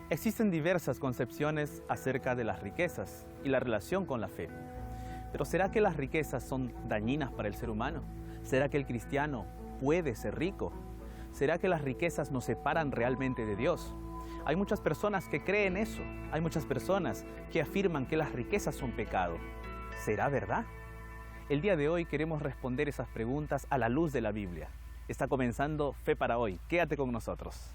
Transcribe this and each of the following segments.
Existen diversas concepciones acerca de las riquezas y la relación con la fe. Pero ¿será que las riquezas son dañinas para el ser humano? ¿Será que el cristiano puede ser rico? ¿Será que las riquezas nos separan realmente de Dios? Hay muchas personas que creen eso. Hay muchas personas que afirman que las riquezas son pecado. ¿Será verdad? El día de hoy queremos responder esas preguntas a la luz de la Biblia. Está comenzando Fe para Hoy. Quédate con nosotros.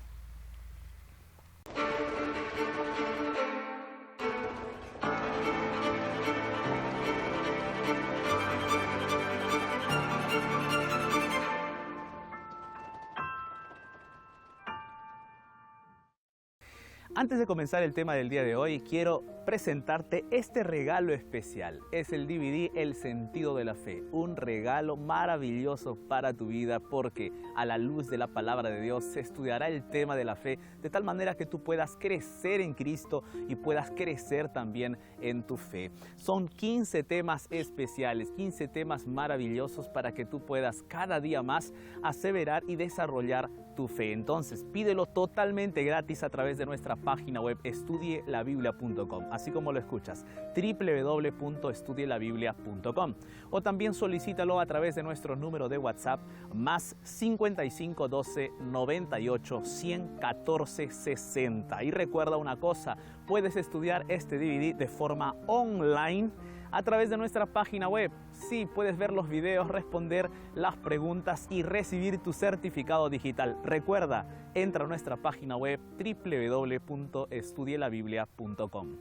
Antes de comenzar el tema del día de hoy, quiero presentarte este regalo especial. Es el DVD El Sentido de la Fe, un regalo maravilloso para tu vida porque a la luz de la palabra de Dios se estudiará el tema de la fe de tal manera que tú puedas crecer en Cristo y puedas crecer también en tu fe. Son 15 temas especiales, 15 temas maravillosos para que tú puedas cada día más aseverar y desarrollar tu fe. Entonces, pídelo totalmente gratis a través de nuestra página web estudielabiblia.com, así como lo escuchas, www.estudielabiblia.com, o también solicítalo a través de nuestro número de WhatsApp más 55 12 98 100 14 60. Y recuerda una cosa, puedes estudiar este DVD de forma online a través de nuestra página web. Sí, puedes ver los videos, responder las preguntas y recibir tu certificado digital. Recuerda, entra a nuestra página web www.estudielabiblia.com.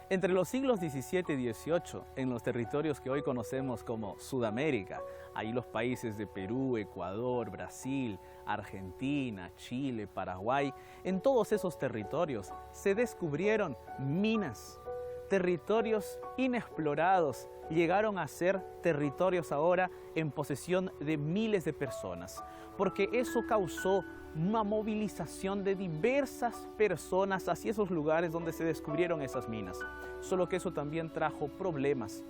Entre los siglos XVII y XVIII, en los territorios que hoy conocemos como Sudamérica, ahí los países de Perú, Ecuador, Brasil, Argentina, Chile, Paraguay, en todos esos territorios se descubrieron minas, territorios inexplorados, llegaron a ser territorios ahora en posesión de miles de personas, porque eso causó una movilización de diversas personas hacia esos lugares donde se descubrieron esas minas. Solo que eso también trajo problemas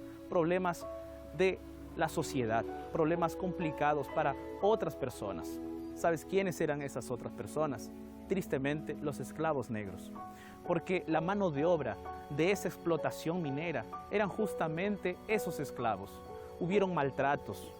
de la sociedad, problemas complicados para otras personas. ¿Sabes quiénes eran esas otras personas? Tristemente, los esclavos negros, porque la mano de obra de esa explotación minera eran justamente esos esclavos. Hubieron maltratos,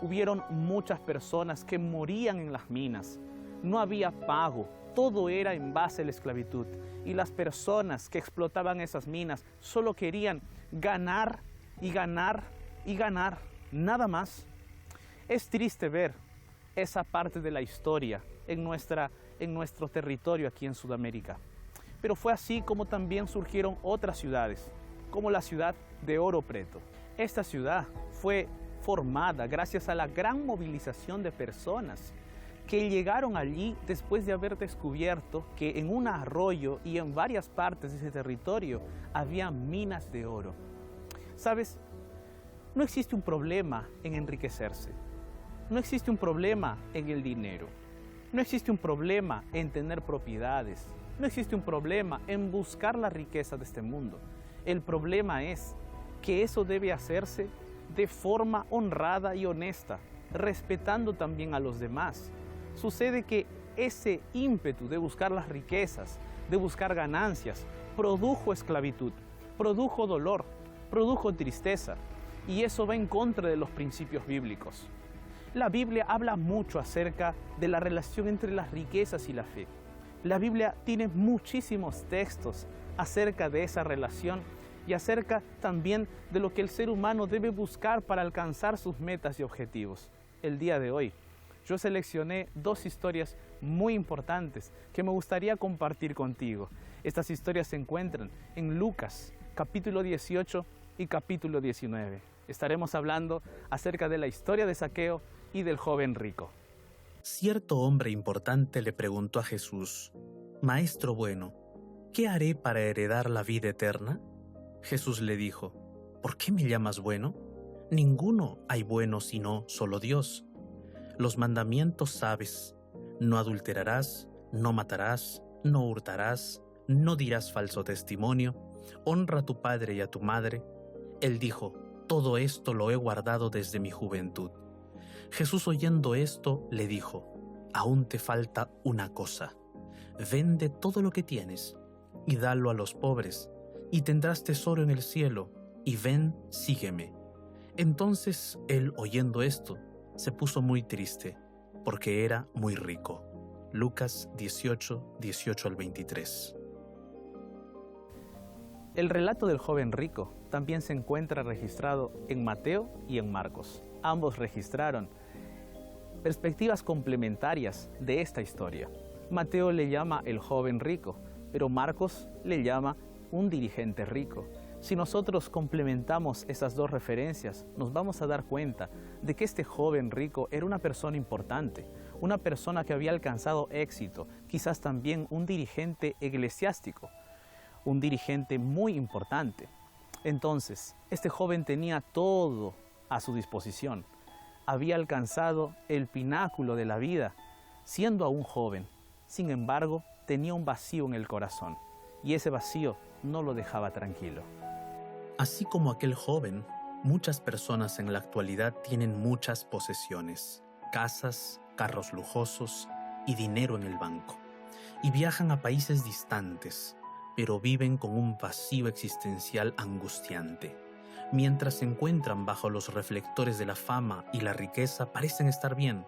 hubieron muchas personas que morían en las minas, no había pago, todo era en base a la esclavitud y las personas que explotaban esas minas solo querían ganar y ganar y ganar, nada más. Es triste ver esa parte de la historia en nuestro territorio aquí en Sudamérica. Pero fue así como también surgieron otras ciudades, como la ciudad de Ouro Preto. Esta ciudad fue formada gracias a la gran movilización de personas que llegaron allí después de haber descubierto que en un arroyo y en varias partes de ese territorio había minas de oro. ¿Sabes? No existe un problema en enriquecerse. No existe un problema en el dinero. No existe un problema en tener propiedades. No existe un problema en buscar la riqueza de este mundo. El problema es que eso debe hacerse de forma honrada y honesta, respetando también a los demás. Sucede que ese ímpetu de buscar las riquezas, de buscar ganancias, produjo esclavitud, produjo dolor, produjo tristeza, y eso va en contra de los principios bíblicos. La Biblia habla mucho acerca de la relación entre las riquezas y la fe. La Biblia tiene muchísimos textos acerca de esa relación y acerca también de lo que el ser humano debe buscar para alcanzar sus metas y objetivos. El día de hoy, yo seleccioné dos historias muy importantes que me gustaría compartir contigo. Estas historias se encuentran en Lucas, capítulo 18 y capítulo 19. Estaremos hablando acerca de la historia de Zaqueo y del joven rico. Cierto hombre importante le preguntó a Jesús: «Maestro bueno, ¿qué haré para heredar la vida eterna?» Jesús le dijo: «¿Por qué me llamas bueno? Ninguno hay bueno sino solo Dios. Los mandamientos sabes: no adulterarás, no matarás, no hurtarás, no dirás falso testimonio, honra a tu padre y a tu madre». Él dijo: «Todo esto lo he guardado desde mi juventud». Jesús, oyendo esto, le dijo: «Aún te falta una cosa. Vende todo lo que tienes y dalo a los pobres, y tendrás tesoro en el cielo, y ven, sígueme». Entonces él, oyendo esto, se puso muy triste, porque era muy rico. Lucas 18, 18 al 23. El relato del joven rico también se encuentra registrado en Mateo y en Marcos. Ambos registraron perspectivas complementarias de esta historia. Mateo le llama el joven rico, pero Marcos le llama un dirigente rico. Si nosotros complementamos esas dos referencias, nos vamos a dar cuenta de que este joven rico era una persona importante, una persona que había alcanzado éxito, quizás también un dirigente eclesiástico, un dirigente muy importante. Entonces, este joven tenía todo a su disposición. Había alcanzado el pináculo de la vida, siendo aún joven. Sin embargo, tenía un vacío en el corazón, y ese vacío no lo dejaba tranquilo. Así como aquel joven, muchas personas en la actualidad tienen muchas posesiones, casas, carros lujosos y dinero en el banco, y viajan a países distantes, pero viven con un vacío existencial angustiante. Mientras se encuentran bajo los reflectores de la fama y la riqueza, parecen estar bien,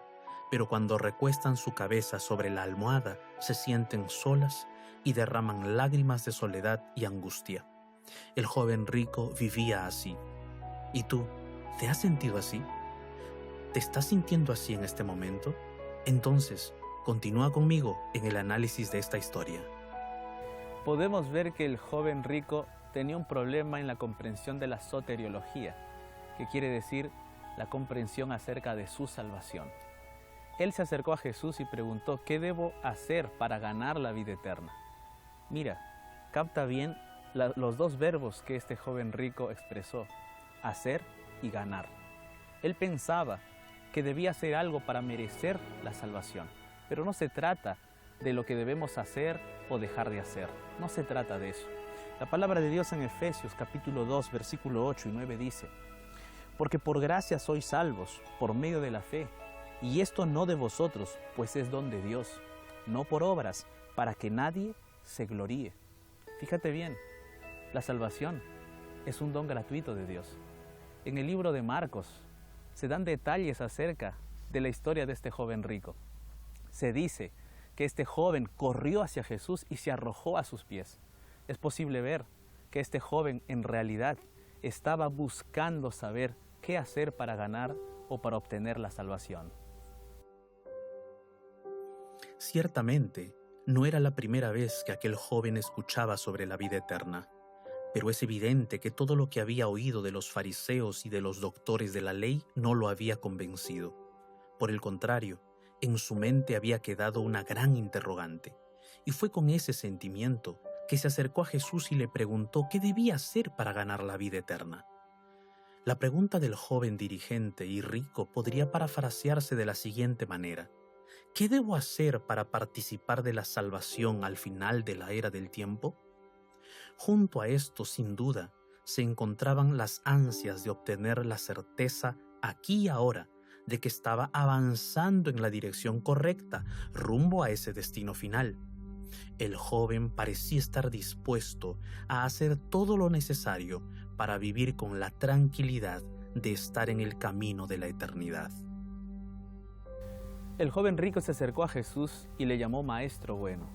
pero cuando recuestan su cabeza sobre la almohada, se sienten solas y derraman lágrimas de soledad y angustia. El joven rico vivía así. ¿Y tú, te has sentido así? ¿Te estás sintiendo así en este momento? Entonces, continúa conmigo en el análisis de esta historia. Podemos ver que el joven rico tenía un problema en la comprensión de la soteriología, que quiere decir la comprensión acerca de su salvación. Él se acercó a Jesús y preguntó: ¿qué debo hacer para ganar la vida eterna? Mira, capta bien los dos verbos que este joven rico expresó: hacer y ganar. Él pensaba que debía hacer algo para merecer la salvación, pero no se trata de lo que debemos hacer o dejar de hacer. No se trata de eso. La palabra de Dios en Efesios capítulo 2, versículo 8 y 9 dice: porque por gracia sois salvos por medio de la fe, y esto no de vosotros, pues es don de Dios, no por obras, para que nadie se gloríe. Fíjate bien, la salvación es un don gratuito de Dios. En el libro de Marcos se dan detalles acerca de la historia de este joven rico. Se dice que este joven corrió hacia Jesús y se arrojó a sus pies. Es posible ver que este joven en realidad estaba buscando saber qué hacer para ganar o para obtener la salvación. Ciertamente, no era la primera vez que aquel joven escuchaba sobre la vida eterna, pero es evidente que todo lo que había oído de los fariseos y de los doctores de la ley no lo había convencido. Por el contrario, en su mente había quedado una gran interrogante, y fue con ese sentimiento que se acercó a Jesús y le preguntó qué debía hacer para ganar la vida eterna. La pregunta del joven dirigente y rico podría parafrasearse de la siguiente manera: ¿qué debo hacer para participar de la salvación al final de la era del tiempo? Junto a esto, sin duda, se encontraban las ansias de obtener la certeza aquí y ahora de que estaba avanzando en la dirección correcta, rumbo a ese destino final. El joven parecía estar dispuesto a hacer todo lo necesario para vivir con la tranquilidad de estar en el camino de la eternidad. El joven rico se acercó a Jesús y le llamó maestro bueno.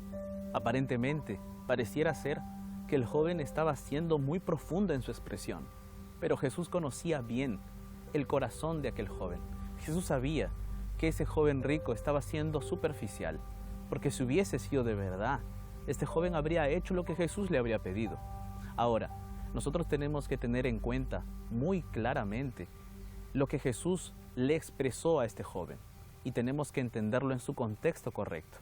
Aparentemente, pareciera ser que el joven estaba siendo muy profundo en su expresión, pero Jesús conocía bien el corazón de aquel joven. Jesús sabía que ese joven rico estaba siendo superficial, porque si hubiese sido de verdad, este joven habría hecho lo que Jesús le habría pedido. Ahora, nosotros tenemos que tener en cuenta muy claramente lo que Jesús le expresó a este joven, y tenemos que entenderlo en su contexto correcto.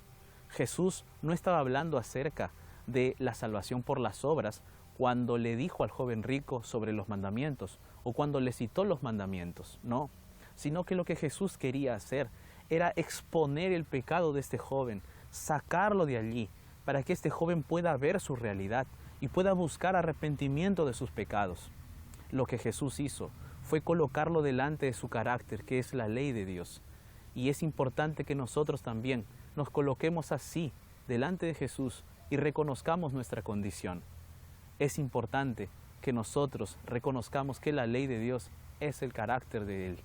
Jesús no estaba hablando acerca de la salvación por las obras cuando le dijo al joven rico sobre los mandamientos o cuando le citó los mandamientos, no, sino que lo que Jesús quería hacer era exponer el pecado de este joven, sacarlo de allí, para que este joven pueda ver su realidad y pueda buscar arrepentimiento de sus pecados. Lo que Jesús hizo fue colocarlo delante de su carácter, que es la ley de Dios. Y es importante que nosotros también nos coloquemos así delante de Jesús y reconozcamos nuestra condición. Es importante que nosotros reconozcamos que la ley de Dios es el carácter de Él.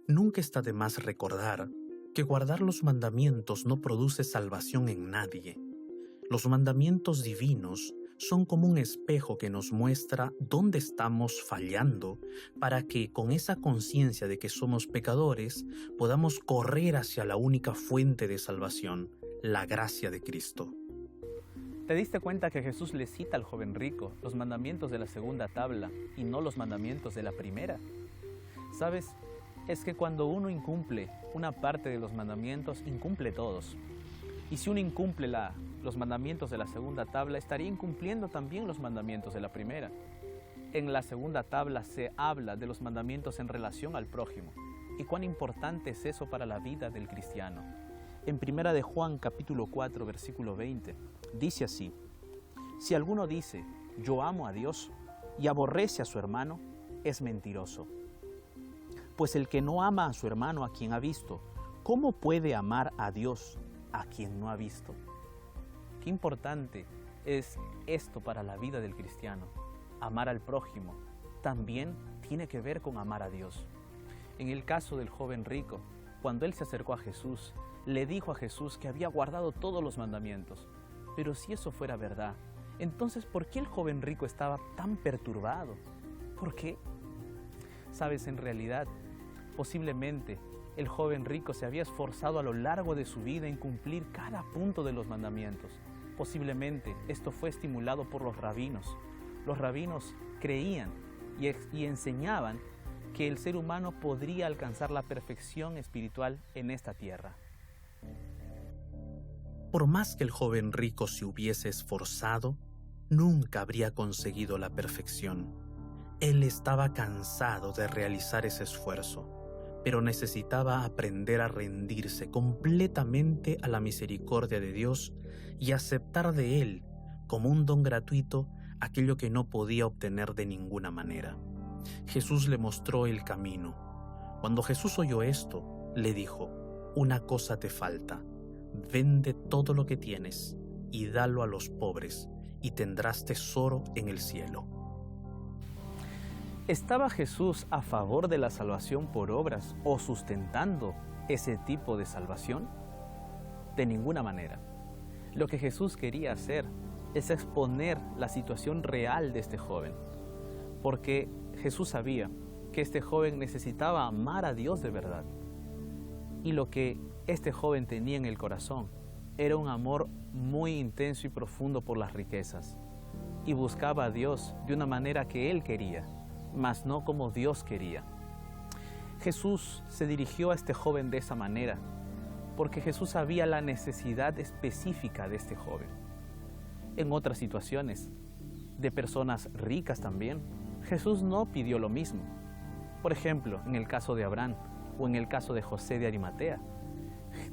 Nunca está de más recordar que guardar los mandamientos no produce salvación en nadie. Los mandamientos divinos son como un espejo que nos muestra dónde estamos fallando para que, con esa conciencia de que somos pecadores, podamos correr hacia la única fuente de salvación, la gracia de Cristo. ¿Te diste cuenta que Jesús le cita al joven rico los mandamientos de la segunda tabla y no los mandamientos de la primera? ¿Sabes? Es que cuando uno incumple una parte de los mandamientos, incumple todos. Y si uno incumple los mandamientos de la segunda tabla, estaría incumpliendo también los mandamientos de la primera. En la segunda tabla se habla de los mandamientos en relación al prójimo. ¿Y cuán importante es eso para la vida del cristiano? En Primera de Juan, capítulo 4, versículo 20, dice así: si alguno dice, yo amo a Dios, y aborrece a su hermano, es mentiroso. Pues el que no ama a su hermano a quien ha visto, ¿cómo puede amar a Dios a quien no ha visto? Qué importante es esto para la vida del cristiano. Amar al prójimo también tiene que ver con amar a Dios. En el caso del joven rico, cuando él se acercó a Jesús, le dijo a Jesús que había guardado todos los mandamientos. Pero si eso fuera verdad, entonces ¿por qué el joven rico estaba tan perturbado? ¿Por qué? Sabes, en realidad, posiblemente el joven rico se había esforzado a lo largo de su vida en cumplir cada punto de los mandamientos. Posiblemente esto fue estimulado por los rabinos. Los rabinos creían y enseñaban que el ser humano podría alcanzar la perfección espiritual en esta tierra. Por más que el joven rico se hubiese esforzado, nunca habría conseguido la perfección. Él estaba cansado de realizar ese esfuerzo, pero necesitaba aprender a rendirse completamente a la misericordia de Dios y aceptar de Él, como un don gratuito, aquello que no podía obtener de ninguna manera. Jesús le mostró el camino. Cuando Jesús oyó esto, le dijo: una cosa te falta. Vende todo lo que tienes y dalo a los pobres, y tendrás tesoro en el cielo. ¿Estaba Jesús a favor de la salvación por obras o sustentando ese tipo de salvación? De ninguna manera. Lo que Jesús quería hacer es exponer la situación real de este joven, porque Jesús sabía que este joven necesitaba amar a Dios de verdad. Y lo que este joven tenía en el corazón era un amor muy intenso y profundo por las riquezas, y buscaba a Dios de una manera que él quería, mas no como Dios quería. Jesús se dirigió a este joven de esa manera, porque Jesús sabía la necesidad específica de este joven. En otras situaciones, de personas ricas también, Jesús no pidió lo mismo. Por ejemplo, en el caso de Abraham o en el caso de José de Arimatea,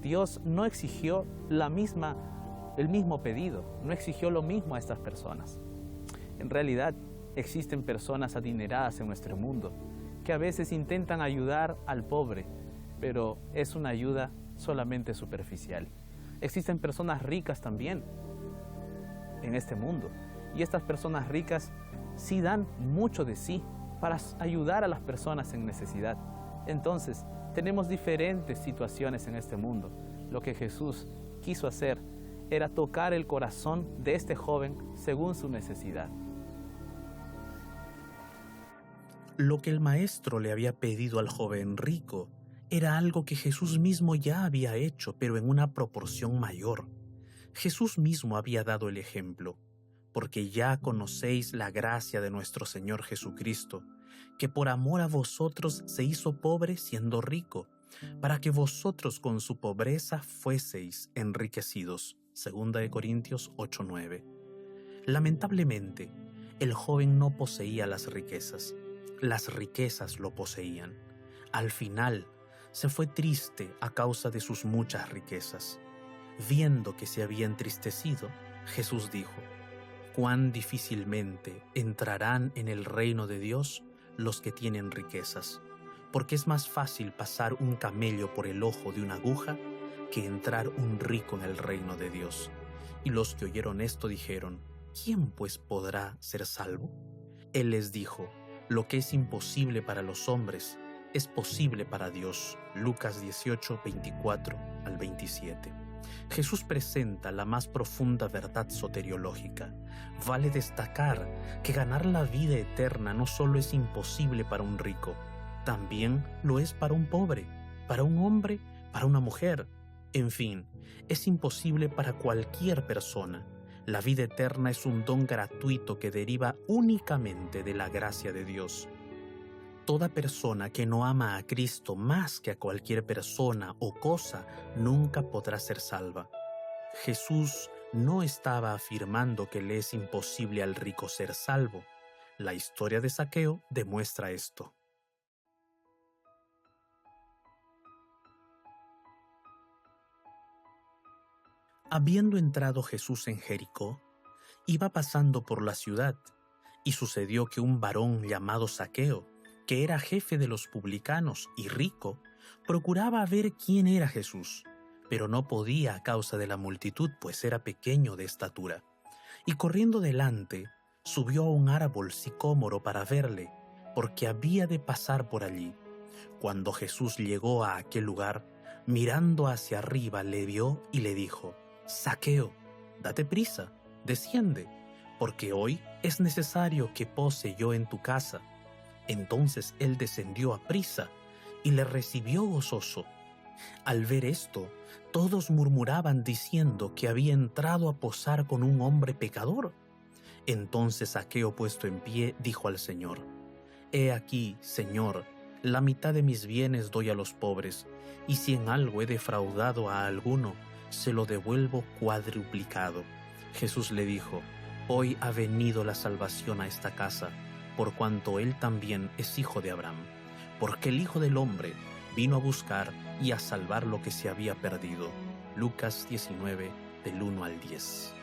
Dios no exigió el mismo pedido, no exigió lo mismo a estas personas. En realidad, existen personas adineradas en nuestro mundo que a veces intentan ayudar al pobre, pero es una ayuda solamente superficial. Existen personas ricas también en este mundo, y estas personas ricas sí dan mucho de sí para ayudar a las personas en necesidad. Entonces, tenemos diferentes situaciones en este mundo. Lo que Jesús quiso hacer era tocar el corazón de este joven según su necesidad. Lo que el maestro le había pedido al joven rico era algo que Jesús mismo ya había hecho, pero en una proporción mayor. Jesús mismo había dado el ejemplo, porque ya conocéis la gracia de nuestro Señor Jesucristo, que por amor a vosotros se hizo pobre siendo rico, para que vosotros con su pobreza fueseis enriquecidos. 2 Corintios 8:9. Lamentablemente, el joven no poseía las riquezas lo poseían. Al final, se fue triste a causa de sus muchas riquezas. Viendo que se había entristecido, Jesús dijo: «Cuán difícilmente entrarán en el reino de Dios los que tienen riquezas, porque es más fácil pasar un camello por el ojo de una aguja que entrar un rico en el reino de Dios. Y los que oyeron esto dijeron: ¿quién pues podrá ser salvo? Él les dijo: lo que es imposible para los hombres es posible para Dios. Lucas 18, 24 al 27. Jesús presenta la más profunda verdad soteriológica. Vale destacar que ganar la vida eterna no solo es imposible para un rico, también lo es para un pobre, para un hombre, para una mujer. En fin, es imposible para cualquier persona. La vida eterna es un don gratuito que deriva únicamente de la gracia de Dios. Toda persona que no ama a Cristo más que a cualquier persona o cosa nunca podrá ser salva. Jesús no estaba afirmando que le es imposible al rico ser salvo. La historia de Zaqueo demuestra esto. Habiendo entrado Jesús en Jericó, iba pasando por la ciudad, y sucedió que un varón llamado Zaqueo, que era jefe de los publicanos y rico, procuraba ver quién era Jesús, pero no podía a causa de la multitud, pues era pequeño de estatura. Y corriendo delante, subió a un árbol sicómoro para verle, porque había de pasar por allí. Cuando Jesús llegó a aquel lugar, mirando hacia arriba, le vio y le dijo: Zaqueo, date prisa, desciende, porque hoy es necesario que pose yo en tu casa. Entonces él descendió a prisa y le recibió gozoso. Al ver esto, todos murmuraban diciendo que había entrado a posar con un hombre pecador. Entonces Zaqueo, puesto en pie, dijo al Señor: He aquí, Señor, la mitad de mis bienes doy a los pobres, y si en algo he defraudado a alguno, se lo devuelvo cuadruplicado. Jesús le dijo: Hoy ha venido la salvación a esta casa, por cuanto él también es hijo de Abraham, porque el Hijo del Hombre vino a buscar y a salvar lo que se había perdido. Lucas 19, del 1 al 10.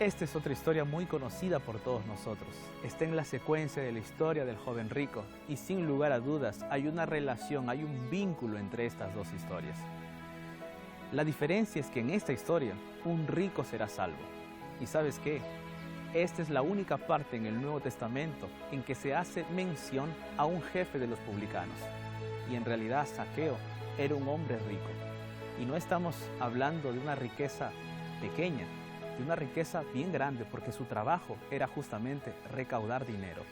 Esta es otra historia muy conocida por todos nosotros. Está en la secuencia de la historia del joven rico y sin lugar a dudas hay una relación, hay un vínculo entre estas dos historias. La diferencia es que en esta historia un rico será salvo. ¿Y sabes qué? Esta es la única parte en el Nuevo Testamento en que se hace mención a un jefe de los publicanos. Y en realidad Zaqueo era un hombre rico. Y no estamos hablando de una riqueza pequeña, de una riqueza bien grande, porque su trabajo era justamente recaudar dinero.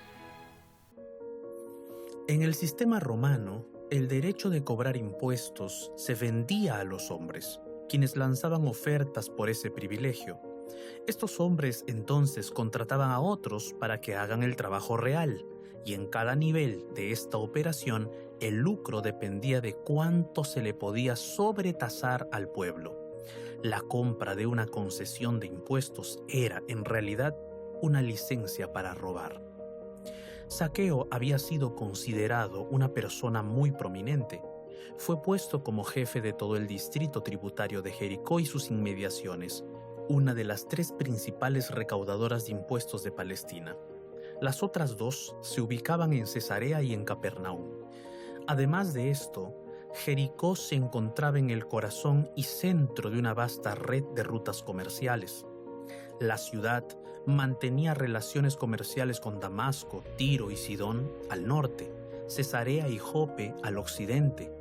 En el sistema romano, el derecho de cobrar impuestos se vendía a los hombres, quienes lanzaban ofertas por ese privilegio. Estos hombres entonces contrataban a otros para que hagan el trabajo real, y en cada nivel de esta operación el lucro dependía de cuánto se le podía sobretasar al pueblo. La compra de una concesión de impuestos era, en realidad, una licencia para robar. Zaqueo había sido considerado una persona muy prominente. Fue puesto como jefe de todo el distrito tributario de Jericó y sus inmediaciones, una de las 3 principales recaudadoras de impuestos de Palestina. Las otras 2 se ubicaban en Cesarea y en Capernaum. Además de esto, Jericó se encontraba en el corazón y centro de una vasta red de rutas comerciales. La ciudad mantenía relaciones comerciales con Damasco, Tiro y Sidón al norte, Cesarea y Jope al occidente,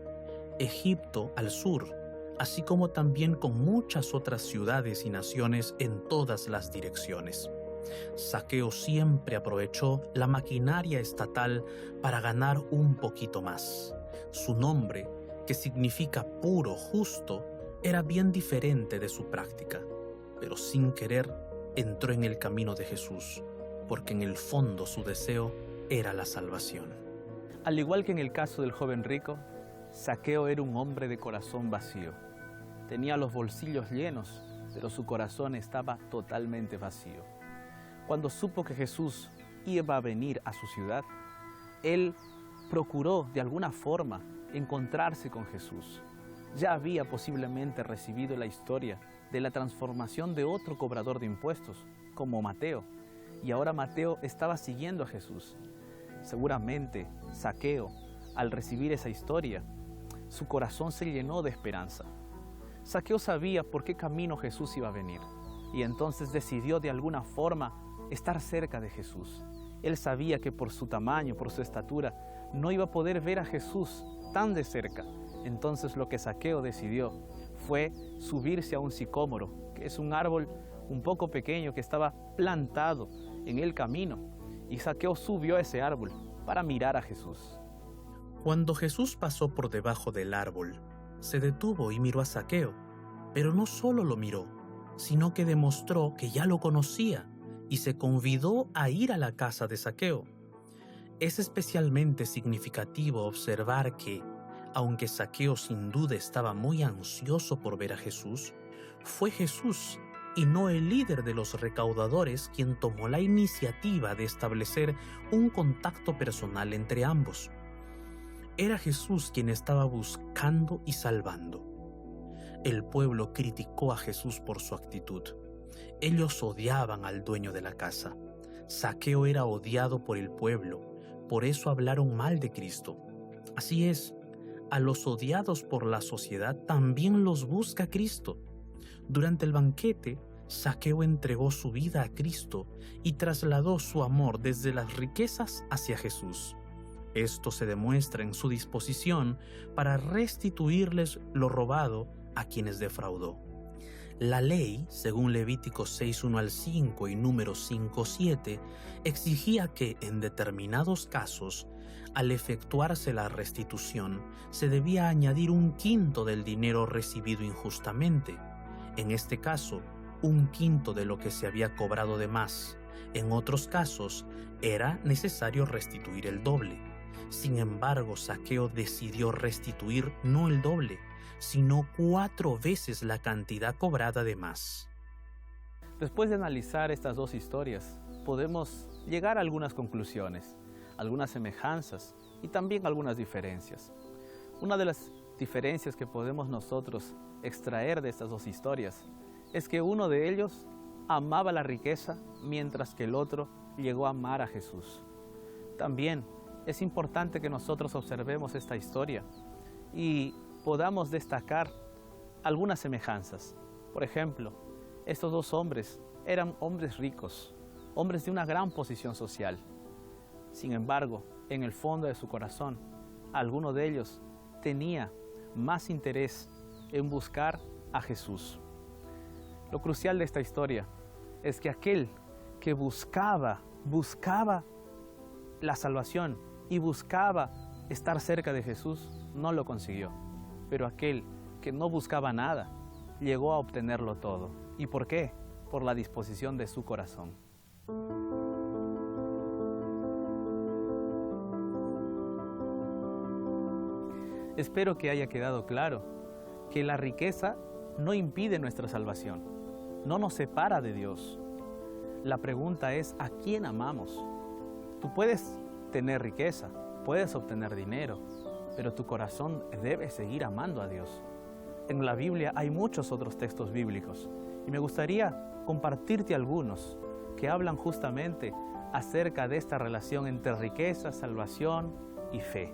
Egipto al sur, así como también con muchas otras ciudades y naciones en todas las direcciones. Zaqueo siempre aprovechó la maquinaria estatal para ganar un poquito más. Su nombre, que significa puro, justo, era bien diferente de su práctica, pero sin querer entró en el camino de Jesús, porque en el fondo su deseo era la salvación. Al igual que en el caso del joven rico, Zaqueo era un hombre de corazón vacío. Tenía los bolsillos llenos, pero su corazón estaba totalmente vacío. Cuando supo que Jesús iba a venir a su ciudad, él procuró de alguna forma encontrarse con Jesús. Ya había posiblemente recibido la historia de la transformación de otro cobrador de impuestos, como Mateo, y ahora Mateo estaba siguiendo a Jesús. Seguramente Zaqueo, al recibir esa historia, su corazón se llenó de esperanza. Zaqueo sabía por qué camino Jesús iba a venir y entonces decidió de alguna forma estar cerca de Jesús. Él sabía que por su tamaño, por su estatura, no iba a poder ver a Jesús tan de cerca. Entonces lo que Zaqueo decidió fue subirse a un sicómoro, que es un árbol un poco pequeño que estaba plantado en el camino. Y Zaqueo subió a ese árbol para mirar a Jesús. Cuando Jesús pasó por debajo del árbol, se detuvo y miró a Zaqueo, pero no solo lo miró, sino que demostró que ya lo conocía y se convidó a ir a la casa de Zaqueo. Es especialmente significativo observar que, aunque Zaqueo sin duda estaba muy ansioso por ver a Jesús, fue Jesús y no el líder de los recaudadores quien tomó la iniciativa de establecer un contacto personal entre ambos. Era Jesús quien estaba buscando y salvando. El pueblo criticó a Jesús por su actitud. Ellos odiaban al dueño de la casa. Zaqueo era odiado por el pueblo, por eso hablaron mal de Cristo. Así es, a los odiados por la sociedad también los busca Cristo. Durante el banquete, Zaqueo entregó su vida a Cristo y trasladó su amor desde las riquezas hacia Jesús. Esto se demuestra en su disposición para restituirles lo robado a quienes defraudó. La ley, según Levítico 6:1 al 5 y Números 5:7, exigía que en determinados casos, al efectuarse la restitución, se debía añadir 1/5 del dinero recibido injustamente. En este caso, 1/5 de lo que se había cobrado de más. En otros casos, era necesario restituir el doble. Sin embargo, Zaqueo decidió restituir no el doble, sino 4 veces la cantidad cobrada de más. Después de analizar estas dos historias, podemos llegar a algunas conclusiones, algunas semejanzas y también algunas diferencias. Una de las diferencias que podemos nosotros extraer de estas dos historias es que uno de ellos amaba la riqueza mientras que el otro llegó a amar a Jesús. También es importante que nosotros observemos esta historia y podamos destacar algunas semejanzas. Por ejemplo, estos dos hombres eran hombres ricos, hombres de una gran posición social. Sin embargo, en el fondo de su corazón, alguno de ellos tenía más interés en buscar a Jesús. Lo crucial de esta historia es que aquel que buscaba la salvación y buscaba estar cerca de Jesús, no lo consiguió. Pero aquel que no buscaba nada, llegó a obtenerlo todo. ¿Y por qué? Por la disposición de su corazón. Espero que haya quedado claro que la riqueza no impide nuestra salvación, no nos separa de Dios. La pregunta es, ¿a quién amamos? Tú puedes tener riqueza, puedes obtener dinero, pero tu corazón debe seguir amando a Dios. En la Biblia hay muchos otros textos bíblicos y me gustaría compartirte algunos que hablan justamente acerca de esta relación entre riqueza, salvación y fe.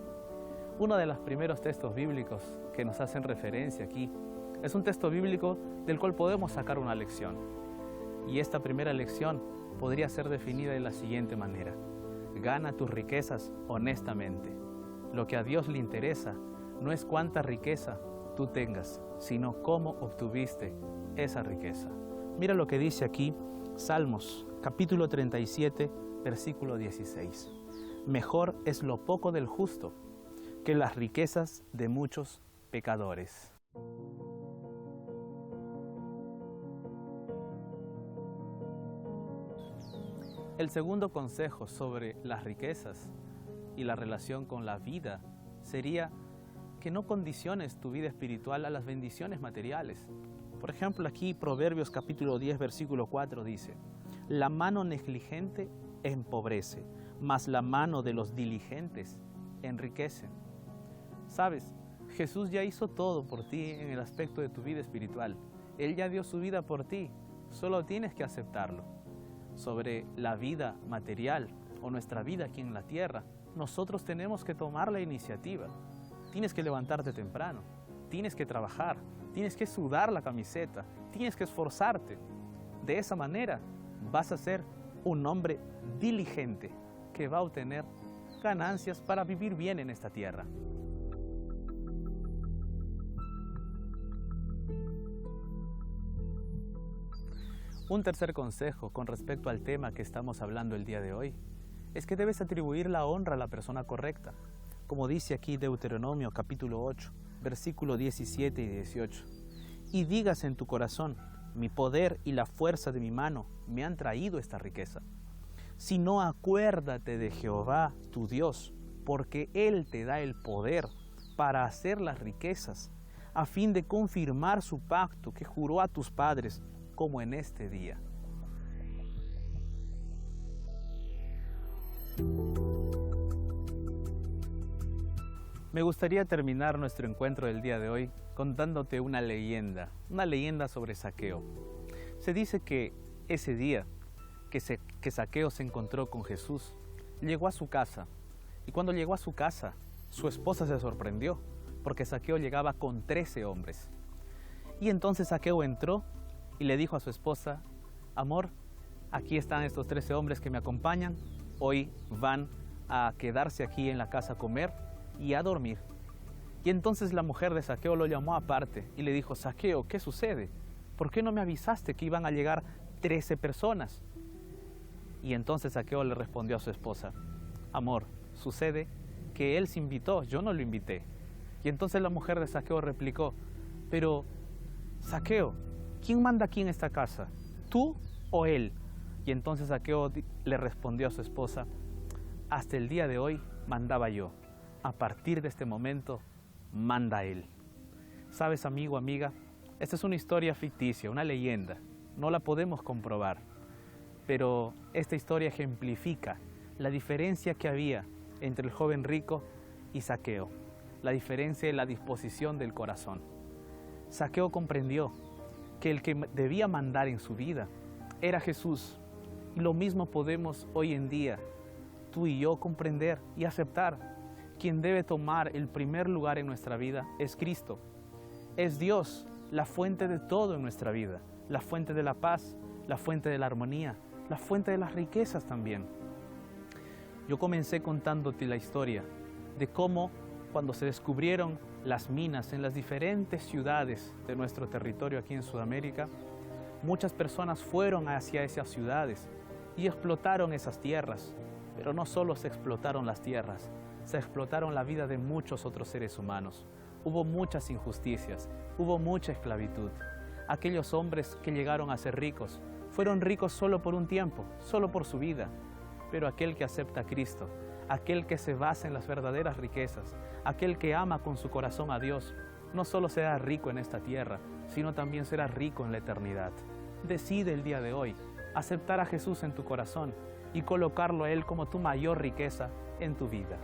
Uno de los primeros textos bíblicos que nos hacen referencia aquí es un texto bíblico del cual podemos sacar una lección. Y esta primera lección podría ser definida de la siguiente manera: gana tus riquezas honestamente. Lo que a Dios le interesa no es cuánta riqueza tú tengas, sino cómo obtuviste esa riqueza. Mira lo que dice aquí Salmos, capítulo 37, versículo 16. Mejor es lo poco del justo que las riquezas de muchos pecadores. El segundo consejo sobre las riquezas y la relación con la vida sería que no condiciones tu vida espiritual a las bendiciones materiales. Por ejemplo, aquí Proverbios capítulo 10, versículo 4 dice: la mano negligente empobrece, mas la mano de los diligentes enriquece. ¿Sabes? Jesús ya hizo todo por ti en el aspecto de tu vida espiritual. Él ya dio su vida por ti, solo tienes que aceptarlo. Sobre la vida material, o nuestra vida aquí en la tierra, nosotros tenemos que tomar la iniciativa. Tienes que levantarte temprano, tienes que trabajar, tienes que sudar la camiseta, tienes que esforzarte. De esa manera vas a ser un hombre diligente que va a obtener ganancias para vivir bien en esta tierra. Un tercer consejo con respecto al tema que estamos hablando el día de hoy es que debes atribuir la honra a la persona correcta, como dice aquí Deuteronomio capítulo 8, versículo 17 y 18. Y digas en tu corazón, mi poder y la fuerza de mi mano me han traído esta riqueza. Si no, acuérdate de Jehová tu Dios, porque Él te da el poder para hacer las riquezas, a fin de confirmar su pacto que juró a tus padres, como en este día. Me gustaría terminar nuestro encuentro del día de hoy contándote una leyenda sobre Zaqueo. Se dice que ese día que Zaqueo se encontró con Jesús, llegó a su casa, y cuando llegó a su casa, su esposa se sorprendió, porque Zaqueo llegaba con 13 hombres. Y entonces Zaqueo entró y le dijo a su esposa, amor, aquí están estos 13 hombres que me acompañan, hoy van a quedarse aquí en la casa a comer y a dormir. Y entonces la mujer de Zaqueo lo llamó aparte y le dijo, Zaqueo, ¿qué sucede? ¿Por qué no me avisaste que iban a llegar 13 personas? Y entonces Zaqueo le respondió a su esposa, amor, sucede que él se invitó, yo no lo invité. Y entonces la mujer de Zaqueo replicó, pero Zaqueo, ¿quién manda aquí en esta casa? ¿Tú o él? Y entonces Zaqueo le respondió a su esposa, hasta el día de hoy mandaba yo. A partir de este momento, manda él. ¿Sabes, amigo, amiga? Esta es una historia ficticia, una leyenda. No la podemos comprobar. Pero esta historia ejemplifica la diferencia que había entre el joven rico y Zaqueo. La diferencia en la disposición del corazón. Zaqueo comprendió que el que debía mandar en su vida era Jesús. Y lo mismo podemos hoy en día, tú y yo, comprender y aceptar. Quien debe tomar el primer lugar en nuestra vida es Cristo. Es Dios, la fuente de todo en nuestra vida, la fuente de la paz, la fuente de la armonía, la fuente de las riquezas también. Yo comencé contándote la historia de cómo cuando se descubrieron las minas en las diferentes ciudades de nuestro territorio aquí en Sudamérica, muchas personas fueron hacia esas ciudades y explotaron esas tierras. Pero no solo se explotaron las tierras, se explotaron la vida de muchos otros seres humanos. Hubo muchas injusticias, hubo mucha esclavitud. Aquellos hombres que llegaron a ser ricos, fueron ricos solo por un tiempo, solo por su vida. Pero aquel que acepta a Cristo, aquel que se basa en las verdaderas riquezas, aquel que ama con su corazón a Dios, no solo será rico en esta tierra, sino también será rico en la eternidad. Decide el día de hoy aceptar a Jesús en tu corazón y colocarlo a Él como tu mayor riqueza en tu vida.